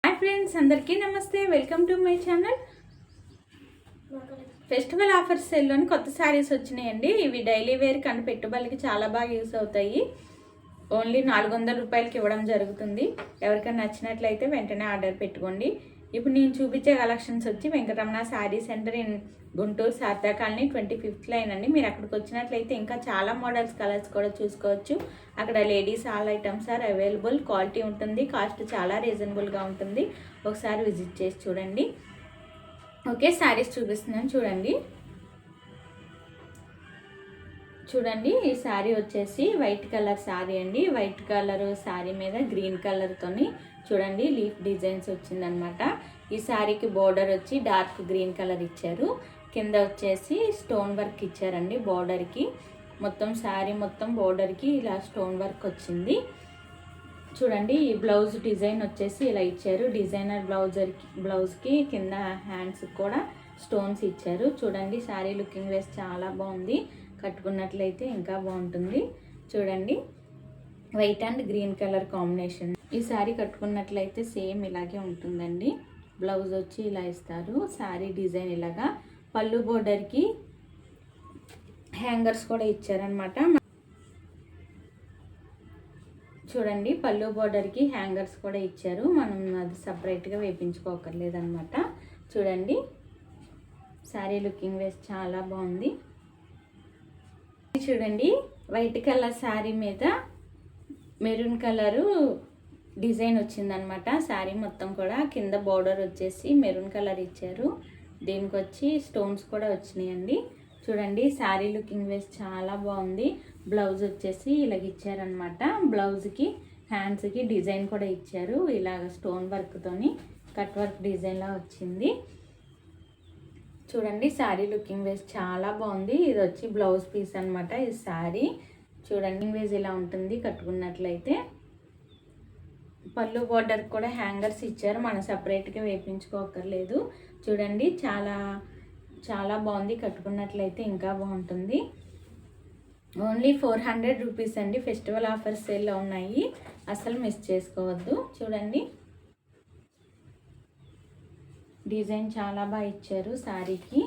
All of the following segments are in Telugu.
హాయ్ ఫ్రెండ్స్, అందరికీ నమస్తే. Welcome to my channel. Festival offers సేల్లోని కొత్త శారీస్ వచ్చినాయండి. ఇవి డైలీ వేర్ కానీ పెట్టుబడికి చాలా బాగా యూస్ అవుతాయి. ఓన్లీ 400 రూపాయలకి ఇవ్వడం జరుగుతుంది. ఎవరికైనా నచ్చినట్లయితే వెంటనే ఆర్డర్ పెట్టుకోండి. ఇప్పుడు నేను చూపించే కలెక్షన్స్ వచ్చి Venkataramana sari centre in Guntur Sharada colony 25th line అండి. మీరు అక్కడికి వచ్చినట్లయితే ఇంకా చాలా మోడల్స్ కలర్స్ కూడా చూసుకోవచ్చు. అక్కడ ladies all items are available. Quality ఉంటుంది, కాస్ట్ చాలా రీజనబుల్గా ఉంటుంది. ఒకసారి విజిట్ చేసి చూడండి. ఓకే, శారీస్ చూపిస్తున్నాను చూడండి. చూడండి, ఈ శారీ వచ్చేసి వైట్ కలర్ శారీ అండి. వైట్ కలర్ శారీ మీద గ్రీన్ కలర్తోని చూడండి లీఫ్ డిజైన్స్ వచ్చిందనమాట. ఈ శారీకి బోర్డర్ వచ్చి డార్క్ గ్రీన్ కలర్ ఇచ్చారు. కింద వచ్చేసి స్టోన్ వర్క్ ఇచ్చారండి. బోర్డర్కి మొత్తం శారీ మొత్తం బోర్డర్కి ఇలా స్టోన్ వర్క్ వచ్చింది. చూడండి, ఈ బ్లౌజ్ డిజైన్ వచ్చేసి ఇలా ఇచ్చారు. డిజైనర్ బ్లౌజ్కి కింద హ్యాండ్స్ కూడా స్టోన్స్ ఇచ్చారు. చూడండి, శారీ లుకింగ్ వేస్ చాలా బాగుంది. కట్టుకున్నట్లయితే ఇంకా బాగుంటుంది. చూడండి, white and green colour combination. ఈ శారీ కట్టుకున్నట్లయితే సేమ్ ఇలాగే ఉంటుందండి. బ్లౌజ్ వచ్చి ఇలా ఇస్తారు. శారీ డిజైన్ ఇలాగా. పళ్ళు బోర్డర్కి హ్యాంగర్స్ కూడా ఇచ్చారనమాట. చూడండి, పళ్ళు బోర్డర్కి హ్యాంగర్స్ కూడా ఇచ్చారు. మనం అది సపరేట్గా వేయించుకోకర్లేదనమాట. చూడండి, శారీ లుకింగ్ వేస్ చాలా బాగుంది. చూడండి, వైట్ కలర్ శారీ మీద మెరూన్ కలరు డిజైన్ వచ్చిందనమాట. శారీ మొత్తం కూడా కింద బోర్డర్ వచ్చేసి మెరూన్ కలర్ ఇచ్చారు. దీనికి వచ్చి స్టోన్స్ కూడా వచ్చినాయండి. చూడండి, శారీ లుకింగ్ వేస్ చాలా బాగుంది. బ్లౌజ్ వచ్చేసి ఇలాగ ఇచ్చారనమాట. బ్లౌజ్కి హ్యాండ్స్కి డిజైన్ కూడా ఇచ్చారు. ఇలాగ స్టోన్ వర్క్తోని కట్ వర్క్ డిజైన్లా వచ్చింది. చూడండి, శారీ లుకింగ్ వేస్ చాలా బాగుంది. ఇది వచ్చి బ్లౌజ్ పీస్ అనమాట. ఈ శారీ చూడండి వేస్ ఇలా ఉంటుంది కట్టుకున్నట్లయితే. పళ్ళు బోర్డర్ కూడా హ్యాంగర్స్ ఇచ్చారు. మనం సపరేట్గా వేయించుకోకర్లేదు. చూడండి, చాలా చాలా బాగుంది. కట్టుకున్నట్లయితే ఇంకా బాగుంటుంది. ఓన్లీ 400 రూపీస్ అండి. ఫెస్టివల్ ఆఫర్స్ సేల్లో ఉన్నాయి, అసలు మిస్ చేసుకోవద్దు. చూడండి, డిజైన్ చాలా బాగా ఇచ్చారు శారీకి.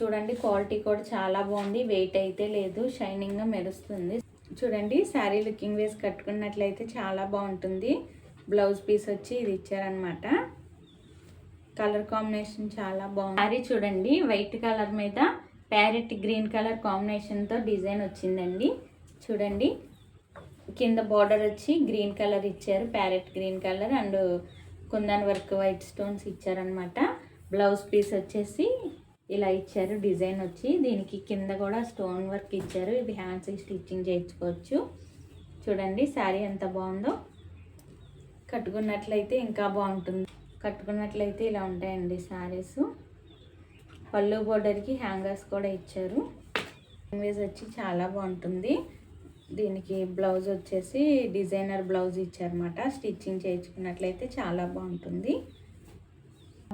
చూడండి, క్వాలిటీ కూడా చాలా బాగుంది. వెయిట్ అయితే లేదు, షైనింగ్గా మెరుస్తుంది. చూడండి, శారీ లుకింగ్ వేసి కట్టుకున్నట్లయితే చాలా బాగుంటుంది. బ్లౌజ్ పీస్ వచ్చి ఇది ఇచ్చారనమాట. కలర్ కాంబినేషన్ చాలా బాగుంది. శారీ చూడండి, వైట్ కలర్ మీద ప్యారెట్ గ్రీన్ కలర్ కాంబినేషన్తో డిజైన్ వచ్చిందండి. చూడండి, కింద బార్డర్ వచ్చి గ్రీన్ కలర్ ఇచ్చారు. Parrot green colour and kundan work white stones ఇచ్చారనమాట. బ్లౌజ్ పీస్ వచ్చేసి ఇలా ఇచ్చారు. డిజైన్ వచ్చి దీనికి కింద కూడా స్టోన్ వర్క్ ఇచ్చారు. ఇది హ్యాండ్స్ స్టిచ్చింగ్ చేయించుకోవచ్చు. చూడండి, శారీ ఎంత బాగుందో. కట్టుకున్నట్లయితే ఇంకా బాగుంటుంది. కట్టుకున్నట్లయితే ఇలా ఉంటాయండి శారీస్. పళ్ళు బోర్డర్కి హ్యాంగర్స్ కూడా ఇచ్చారు. ఇమేజ్ వచ్చి చాలా బాగుంటుంది. దీనికి బ్లౌజ్ వచ్చేసి డిజైనర్ బ్లౌజ్ ఇచ్చారన్నమాట. స్టిచ్చింగ్ చేయించుకున్నట్లయితే చాలా బాగుంటుంది.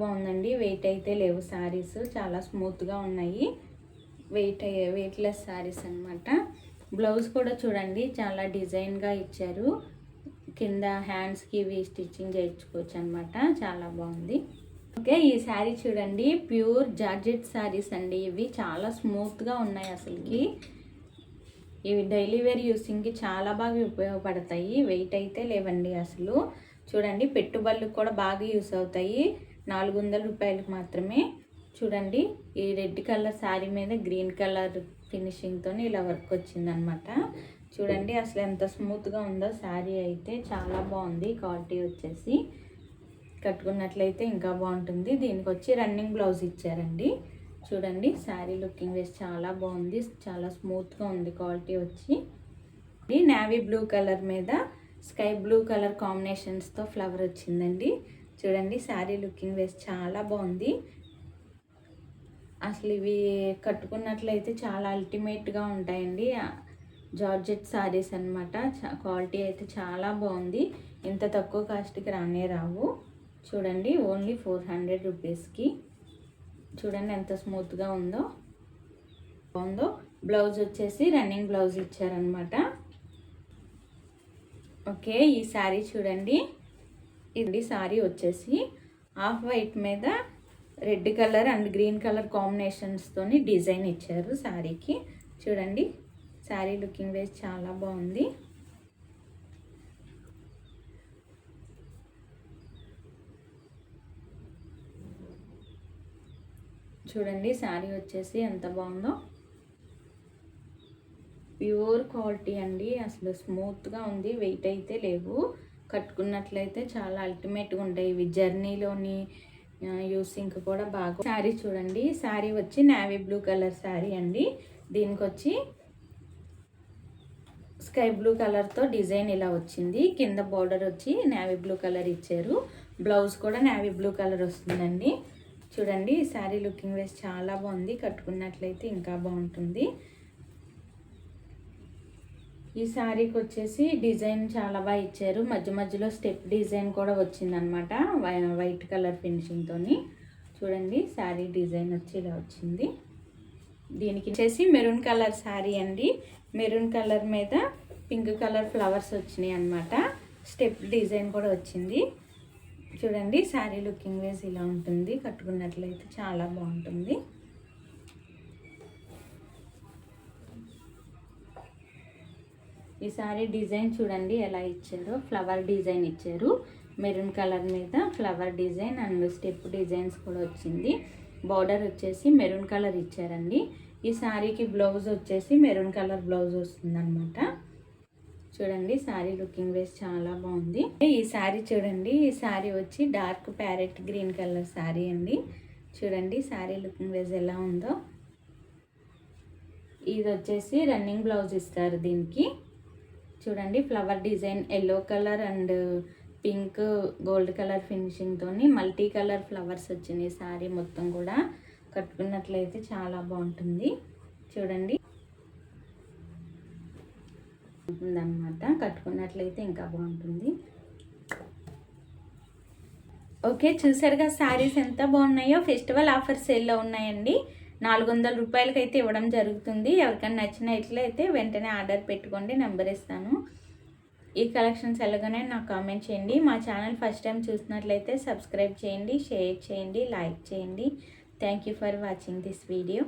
బాగుందండి. వెయిట్ అయితే లేవు శారీస్, చాలా స్మూత్గా ఉన్నాయి. వెయిట్లెస్ శారీస్ అనమాట. బ్లౌజ్ కూడా చూడండి చాలా డిజైన్గా ఇచ్చారు. కింద హ్యాండ్స్కి ఇవి స్టిచ్చింగ్ చేయించుకోవచ్చు అనమాట. చాలా బాగుంది. ఓకే, ఈ శారీ చూడండి, ప్యూర్ జార్జెట్ శారీస్ అండి. ఇవి చాలా స్మూత్గా ఉన్నాయి. అసలుకి ఇవి డైలీ వేర్ యూసింగ్కి చాలా బాగా ఉపయోగపడతాయి. వెయిట్ అయితే లేవండి అసలు. చూడండి, పెట్టుబడులకు కూడా బాగా యూస్ అవుతాయి. 400 రూపాయలకు మాత్రమే. చూడండి, ఈ రెడ్ కలర్ శారీ మీద గ్రీన్ కలర్ ఫినిషింగ్తో ఇలా వర్క్ వచ్చిందనమాట. చూడండి, అసలు ఎంత స్మూత్గా ఉందో శారీ అయితే. చాలా బాగుంది. క్వాలిటీ వచ్చేసి కట్టుకున్నట్లయితే ఇంకా బాగుంటుంది. దీనికి వచ్చి రన్నింగ్ బ్లౌజ్ ఇచ్చారండి. చూడండి, శారీ లుకింగ్ వేసి చాలా బాగుంది. చాలా స్మూత్గా ఉంది. క్వాలిటీ వచ్చి నేవీ బ్లూ కలర్ మీద స్కై బ్లూ కలర్ కాంబినేషన్స్తో ఫ్లవర్ వచ్చిందండి. చూడండి, శారీ లుకింగ్ వేసి చాలా బాగుంది. అసలు ఇవి కట్టుకున్నట్లయితే చాలా అల్టిమేట్గా ఉంటాయండి. జార్జెట్ శారీస్ అనమాట. క్వాలిటీ అయితే చాలా బాగుంది. ఇంత తక్కువ కాస్ట్కి రానే రావు. చూడండి, ఓన్లీ 400 రూపీస్కి. చూడండి ఎంత స్మూత్గా ఉందో. బ్లౌజ్ వచ్చేసి రన్నింగ్ బ్లౌజ్ ఇచ్చారనమాట. ఓకే, ఈ శారీ చూడండి, ఇది శారీ వచ్చేసి ఆఫ్ వైట్ మీద red colour and green colour కాంబినేషన్స్తోని డిజైన్ ఇచ్చారు శారీకి. చూడండి శారీ లుకింగ్ వైజ్ చాలా బాగుంది. చూడండి శారీ వచ్చేసి ఎంత బాగుందో. ప్యూర్ క్వాలిటీ అండి, అసలు స్మూత్గా ఉంది, వెయిట్ అయితే లేవు. కట్టుకున్నట్లయితే చాలా అల్టిమేట్గా ఉంటాయి ఇవి. జర్నీలోని యూసింగ్ కూడా బాగా. శారీ చూడండి, శారీ వచ్చి నేవీ బ్లూ కలర్ శారీ అండి. దీనికి వచ్చి స్కై బ్లూ కలర్తో డిజైన్ ఇలా వచ్చింది. కింద బార్డర్ వచ్చి నేవీ బ్లూ కలర్ ఇచ్చారు. బ్లౌజ్ కూడా నేవీ బ్లూ కలర్ వస్తుందండి. చూడండి శారీ లుకింగ్ వైజ్ చాలా బాగుంది, కట్టుకున్నట్లయితే ఇంకా బాగుంటుంది. ఈ శారీకి వచ్చేసి డిజైన్ చాలా బాగా ఇచ్చారు. మధ్య మధ్యలో స్టెప్ డిజైన్ కూడా వచ్చిందనమాట, వైట్ కలర్ ఫినిషింగ్తోని. చూడండి శారీ డిజైన్ వచ్చి ఇలా వచ్చింది. దీనికి వచ్చేసి మెరూన్ కలర్ శారీ అండి. మెరూన్ కలర్ మీద పింక్ కలర్ ఫ్లవర్స్ వచ్చినాయి అనమాట. స్టెప్ డిజైన్ కూడా వచ్చింది. చూడండి శారీ లుకింగ్ వైజ్ ఇలా ఉంటుంది, కట్టుకున్నట్లయితే చాలా బాగుంటుంది. ఈ శారీ డిజైన్ చూడండి ఎలా ఇచ్చారో, ఫ్లవర్ డిజైన్ ఇచ్చారు. మెరూన్ కలర్ మీద flower design and step designs కూడా వచ్చింది. బార్డర్ వచ్చేసి మెరూన్ కలర్ ఇచ్చారండి. ఈ శారీకి బ్లౌజ్ వచ్చేసి మెరూన్ కలర్ బ్లౌజ్ వస్తుందన్నమాట. చూడండి శారీ లుకింగ్ వైజ్ చాలా బాగుంది. ఈ శారీ చూడండి, ఈ శారీ వచ్చి dark parrot green colour sari అండి. చూడండి శారీ లుకింగ్ వైజ్ ఎలా ఉందో. ఇది వచ్చేసి రన్నింగ్ బ్లౌజ్ ఇస్తారు దీనికి. చూడండి flower design yellow colour and pink gold colour ఫినిషింగ్తోని మల్టీ కలర్ ఫ్లవర్స్ వచ్చినాయి శారీ మొత్తం కూడా. కట్టుకున్నట్లయితే చాలా బాగుంటుంది. చూడండి ఉంటుందన్నమాట, కట్టుకున్నట్లయితే ఇంకా బాగుంటుంది. ఓకే చూసారుగా శారీస్ ఎంత బాగున్నాయో. ఫెస్టివల్ ఆఫర్ సేల్లో ఉన్నాయండి. 400 రూపాయలకి అయితే ఇవ్వడం జరుగుతుంది. ఎవరికైనా నచ్చినట్లయితే వెంటనే ఆర్డర్ పెట్టుకోండి, నెంబర్ ఇస్తాను. ఈ కలెక్షన్స్ ఎలాగనే నాకు కామెంట్ చేయండి. మా ఛానల్ ఫస్ట్ టైం చూసినట్లయితే సబ్స్క్రైబ్ చేయండి, షేర్ చేయండి, లైక్ చేయండి. Thank you for watching this video.